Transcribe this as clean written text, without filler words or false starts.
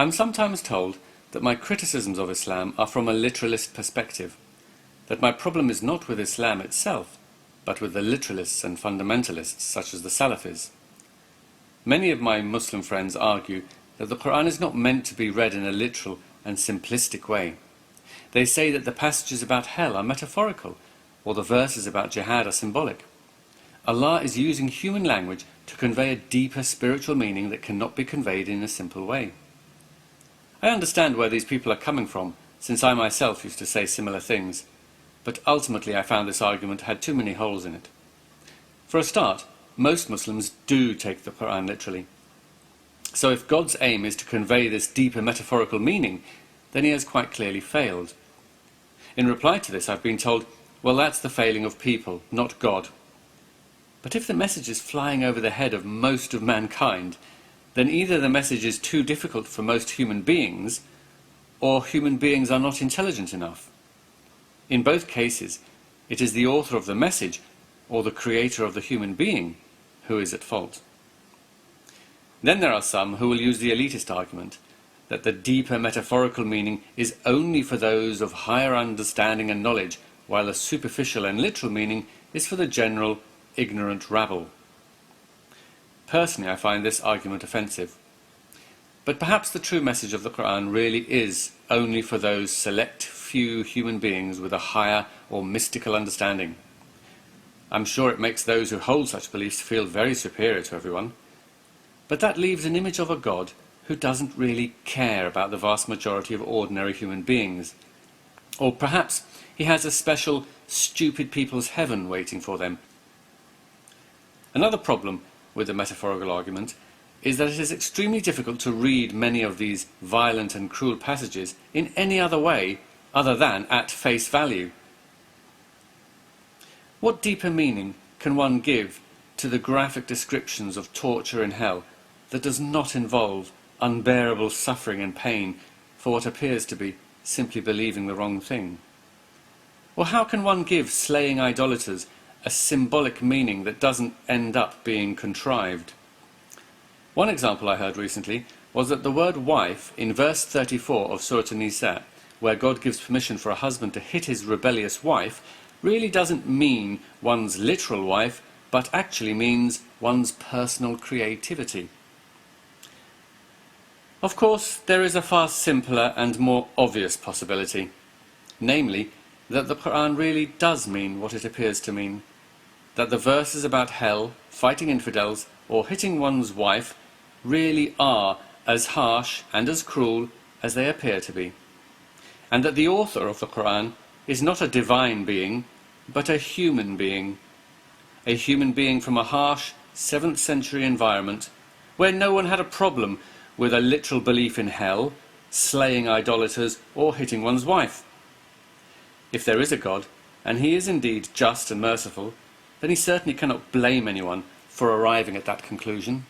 I'm sometimes told that my criticisms of Islam are from a literalist perspective, that my problem is not with Islam itself, but with the literalists and fundamentalists such as the Salafis. Many of my Muslim friends argue that the Quran is not meant to be read in a literal and simplistic way. They say that the passages about hell are metaphorical, or the verses about jihad are symbolic. Allah is using human language to convey a deeper spiritual meaning that cannot be conveyed in a simple way. I understand where these people are coming from, since I myself used to say similar things, but ultimately I found this argument had too many holes in it. For a start, most Muslims do take the Quran literally. So if God's aim is to convey this deeper metaphorical meaning, then he has quite clearly failed. In reply to this, I've been told, well, that's the failing of people, not God. But if the message is flying over the head of most of mankind, then either the message is too difficult for most human beings, or human beings are not intelligent enough. In both cases, it is the author of the message, or the creator of the human being, who is at fault. Then there are some who will use the elitist argument, that the deeper metaphorical meaning is only for those of higher understanding and knowledge, while the superficial and literal meaning is for the general, ignorant rabble. Personally, I find this argument offensive. But perhaps the true message of the Quran really is only for those select few human beings with a higher or mystical understanding. I'm sure it makes those who hold such beliefs feel very superior to everyone. But that leaves an image of a God who doesn't really care about the vast majority of ordinary human beings. Or perhaps he has a special stupid people's heaven waiting for them. Another problem with the metaphorical argument is that it is extremely difficult to read many of these violent and cruel passages in any other way other than at face value. What deeper meaning can one give to the graphic descriptions of torture in hell that does not involve unbearable suffering and pain for what appears to be simply believing the wrong thing? Or how can one give slaying idolaters a symbolic meaning that doesn't end up being contrived? One example I heard recently was that the word wife in verse 34 of Surah An-Nisa, where God gives permission for a husband to hit his rebellious wife, really doesn't mean one's literal wife, but actually means one's personal creativity. Of course, there is a far simpler and more obvious possibility, namely that the Quran really does mean what it appears to mean, that the verses about hell, fighting infidels, or hitting one's wife really are as harsh and as cruel as they appear to be, and that the author of the Quran is not a divine being, but a human being from a harsh 7th century environment where no one had a problem with a literal belief in hell, slaying idolaters, or hitting one's wife. If there is a God, and he is indeed just and merciful, then he certainly cannot blame anyone for arriving at that conclusion.